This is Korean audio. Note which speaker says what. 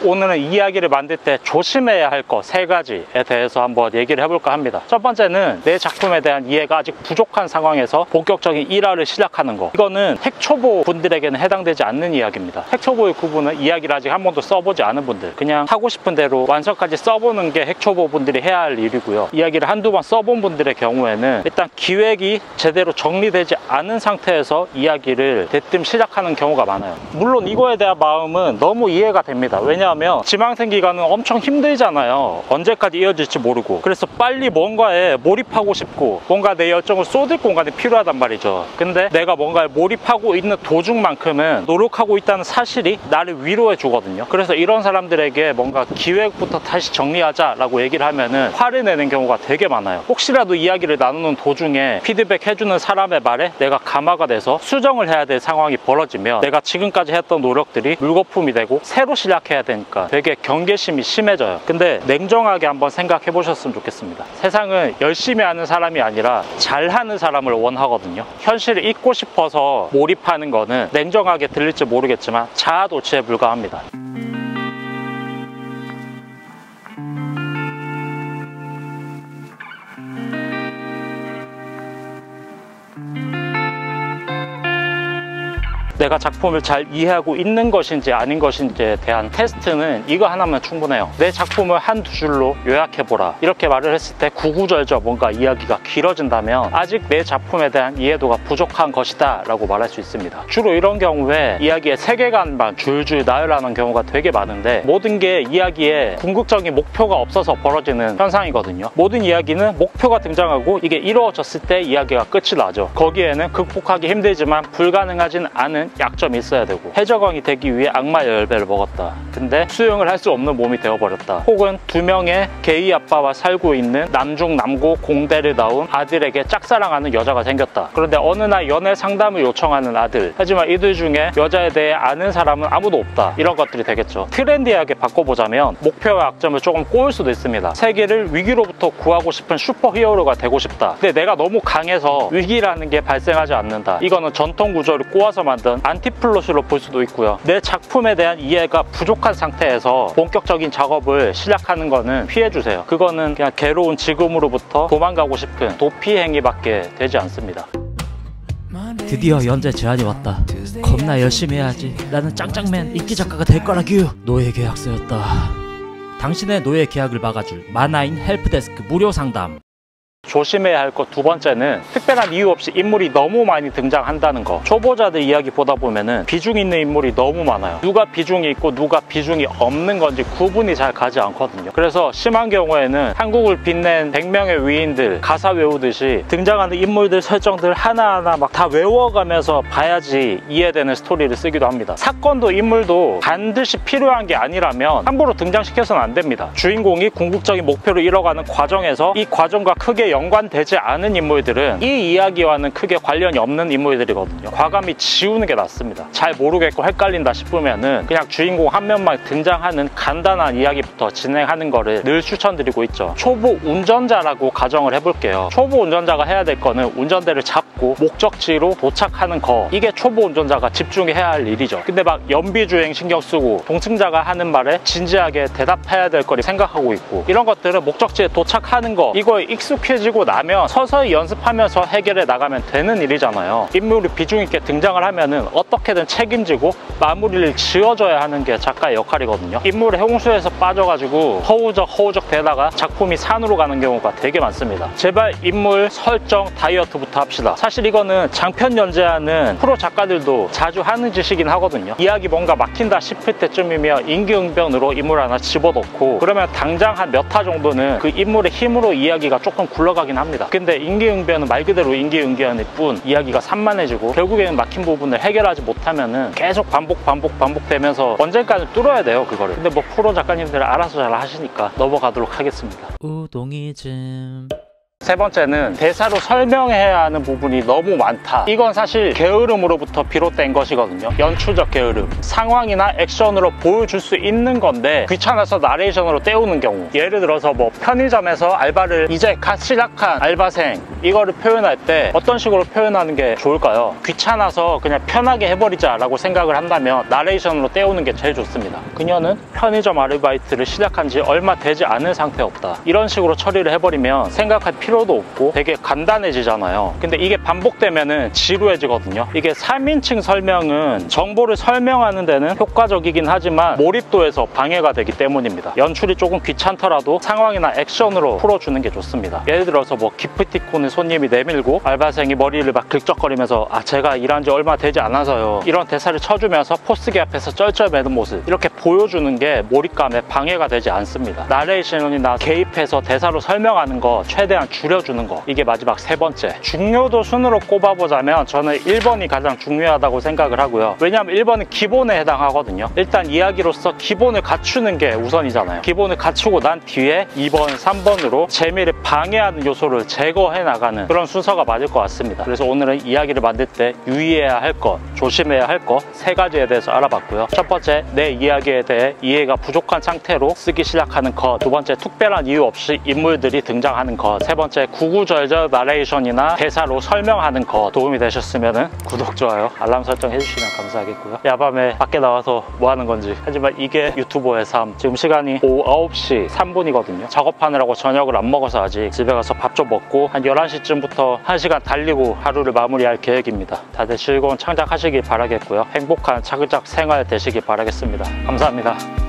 Speaker 1: 오늘은 이야기를 만들 때 조심해야 할 거 3가지에 대해서 한번 얘기를 해볼까 합니다. 첫 번째는 내 작품에 대한 이해가 아직 부족한 상황에서 본격적인 일화를 시작하는 거. 이거는 핵초보 분들에게는 해당되지 않는 이야기입니다. 핵초보의 구분은 이야기를 아직 한 번도 써보지 않은 분들, 그냥 하고 싶은 대로 완성까지 써보는 게 핵초보 분들이 해야 할 일이고요. 이야기를 한두 번 써본 분들의 경우에는 일단 기획이 제대로 정리되지 않은 상태에서 이야기를 대뜸 시작하는 경우가 많아요. 물론 이거에 대한 마음은 너무 이해가 됩니다. 왜냐하면 지망생 기간은 엄청 힘들잖아요. 언제까지 이어질지 모르고. 그래서 빨리 뭔가에 몰입하고 싶고 뭔가 내 열정을 쏟을 공간이 필요하단 말이죠. 근데 내가 뭔가에 몰입하고 있는 도중만큼은 노력하고 있다는 사실이 나를 위로해 주거든요. 그래서 이런 사람들에게 뭔가 기획부터 다시 정리하자라고 얘기를 하면은 화를 내는 경우가 되게 많아요. 혹시라도 이야기를 나누는 도중에 피드백 해주는 사람의 말에 내가 감화가 돼서 수정을 해야 될 상황이 벌어지면 내가 지금까지 했던 노력들이 물거품이 되고 새로 시작해야 되니까 되게 경계심이 심해져요. 근데 냉정하게 한번 생각해 보셨으면 좋겠습니다. 세상은 열심히 하는 사람이 아니라 잘하는 사람을 원하거든요. 현실을 잊고 싶어서 몰입하는 거는 냉정하게 들릴지 모르겠지만 자아도취에 불과합니다. 내가 작품을 잘 이해하고 있는 것인지 아닌 것인지에 대한 테스트는 이거 하나면 충분해요. 내 작품을 한두 줄로 요약해보라, 이렇게 말을 했을 때 구구절절 뭔가 이야기가 길어진다면 아직 내 작품에 대한 이해도가 부족한 것이다 라고 말할 수 있습니다. 주로 이런 경우에 이야기의 세계관만 줄줄 나열하는 경우가 되게 많은데, 모든 게 이야기에 궁극적인 목표가 없어서 벌어지는 현상이거든요. 모든 이야기는 목표가 등장하고 이게 이루어졌을 때 이야기가 끝이 나죠. 거기에는 극복하기 힘들지만 불가능하진 않은 약점이 있어야 되고, 해적왕이 되기 위해 악마의 열배를 먹었다. 근데 수영을 할 수 없는 몸이 되어버렸다. 혹은 2명의 게이 아빠와 살고 있는 남중남고 공대를 나온 아들에게 짝사랑하는 여자가 생겼다. 그런데 어느 날 연애 상담을 요청하는 아들, 하지만 이들 중에 여자에 대해 아는 사람은 아무도 없다. 이런 것들이 되겠죠. 트렌디하게 바꿔보자면 목표와 약점을 조금 꼬을 수도 있습니다. 세계를 위기로부터 구하고 싶은 슈퍼히어로가 되고 싶다. 근데 내가 너무 강해서 위기라는 게 발생하지 않는다. 이거는 전통 구조를 꼬아서 만든 안티플롯으로 볼 수도 있고요. 내 작품에 대한 이해가 부족한 상태에서 본격적인 작업을 시작하는 거는 피해주세요. 그거는 그냥 괴로운 지금으로부터 도망가고 싶은 도피 행위밖에 되지 않습니다.
Speaker 2: 드디어 연재 제안이 왔다. 겁나 열심히 해야지. 나는 짱짱맨 인기 작가가 될 거라규. 노예 계약서였다. 당신의 노예 계약을 막아줄 만화인 헬프데스크 무료 상담.
Speaker 1: 조심해야 할 것 2번째는 특별한 이유 없이 인물이 너무 많이 등장한다는 거. 초보자들 이야기 보다 보면은 비중 있는 인물이 너무 많아요. 누가 비중이 있고 누가 비중이 없는 건지 구분이 잘 가지 않거든요. 그래서 심한 경우에는 한국을 빛낸 100명의 위인들 가사 외우듯이 등장하는 인물들 설정들 하나하나 막 다 외워가면서 봐야지 이해되는 스토리를 쓰기도 합니다. 사건도 인물도 반드시 필요한 게 아니라면 함부로 등장시켜서는 안 됩니다. 주인공이 궁극적인 목표를 이뤄가는 과정에서 이 과정과 크게 연관되지 않은 인물들은 이 이야기와는 크게 관련이 없는 인물들이거든요. 과감히 지우는 게 낫습니다. 잘 모르겠고 헷갈린다 싶으면은 그냥 주인공 한 명만 등장하는 간단한 이야기부터 진행하는 거를 늘 추천드리고 있죠. 초보 운전자라고 가정을 해볼게요. 초보 운전자가 해야 될 거는 운전대를 잡고 목적지로 도착하는 거, 이게 초보 운전자가 집중해야 할 일이죠. 근데 막 연비주행 신경 쓰고 동승자가 하는 말에 진지하게 대답해야 될 거리 생각하고 있고, 이런 것들은 목적지에 도착하는 거, 이거에 익숙해지고 나면 서서히 연습하면서 해결해 나가면 되는 일이잖아요. 인물이 비중 있게 등장을 하면은 어떻게든 책임지고 마무리를 지어줘야 하는 게 작가의 역할이거든요. 인물의 홍수에서 빠져가지고 허우적 되다가 작품이 산으로 가는 경우가 되게 많습니다. 제발 인물 설정 다이어트부터 합시다. 사실 이거는 장편 연재하는 프로 작가들도 자주 하는 짓이긴 하거든요. 이야기 뭔가 막힌다 싶을 때쯤이면 임기응변으로 인물 하나 집어넣고, 그러면 당장 한 몇 화 정도는 그 인물의 힘으로 이야기가 조금 굴러가긴 합니다. 근데 임기응변은 말 그대로 임기응변일 뿐 이야기가 산만해지고 결국에는 막힌 부분을 해결하지 못하면은 계속 반복되면서 언젠가는 뚫어야 돼요, 그거를. 근데 뭐 프로 작가님들 알아서 잘 하시니까 넘어가도록 하겠습니다.
Speaker 2: 우동이즘
Speaker 1: 세 번째는 대사로 설명해야 하는 부분이 너무 많다. 이건 사실 게으름으로부터 비롯된 것이거든요. 연출적 게으름. 상황이나 액션으로 보여줄 수 있는 건데 귀찮아서 나레이션으로 때우는 경우, 예를 들어서 뭐 편의점에서 알바를 이제 갓 시작한 알바생, 이거를 표현할 때 어떤 식으로 표현하는 게 좋을까요? 귀찮아서 그냥 편하게 해버리자 라고 생각을 한다면 나레이션으로 때우는 게 제일 좋습니다. 그녀는 편의점 아르바이트를 시작한 지 얼마 되지 않은 상태였다. 이런 식으로 처리를 해버리면 생각할 필요도 없고 되게 간단해지잖아요. 근데 이게 반복되면은 지루해지거든요. 이게 3인칭 설명은 정보를 설명하는 데는 효과적이긴 하지만 몰입도에서 방해가 되기 때문입니다. 연출이 조금 귀찮더라도 상황이나 액션으로 풀어주는 게 좋습니다. 예를 들어서 뭐 기프티콘을 손님이 내밀고 알바생이 머리를 막 긁적거리면서 제가 일한 지 얼마 되지 않아서요, 이런 대사를 쳐주면서 포스기 앞에서 쩔쩔매는 모습, 이렇게 보여주는 게 몰입감에 방해가 되지 않습니다. 나레이션이나 개입해서 대사로 설명하는 거 최대한 줄여주는 거, 이게 마지막 세 번째. 중요도 순으로 꼽아보자면 저는 1번이 가장 중요하다고 생각을 하고요. 왜냐하면 1번은 기본에 해당하거든요. 일단 이야기로서 기본을 갖추는 게 우선이잖아요. 기본을 갖추고 난 뒤에 2번, 3번으로 재미를 방해하는 요소를 제거해 나가는 그런 순서가 맞을 것 같습니다. 그래서 오늘은 이야기를 만들 때 유의해야 할 것, 조심해야 할 것 세 가지에 대해서 알아봤고요. 첫 번째, 내 이야기에 대해 이해가 부족한 상태로 쓰기 시작하는 것. 두 번째, 특별한 이유 없이 인물들이 등장하는 것. 세 번째, 구구절절 나레이션이나 대사로 설명하는 것. 도움이 되셨으면 구독, 좋아요, 알람 설정 해주시면 감사하겠고요. 야밤에 밖에 나와서 뭐 하는 건지. 하지만 이게 유튜버의 삶. 지금 시간이 오후 9시 3분이거든요 작업하느라고 저녁을 안 먹어서 아직 집에 가서 밥 좀 먹고 한 11시쯤부터 1시간 달리고 하루를 마무리할 계획입니다. 다들 즐거운 창작하시길 바라겠고요. 행복한 차근작 생활 되시길 바라겠습니다. 감사합니다.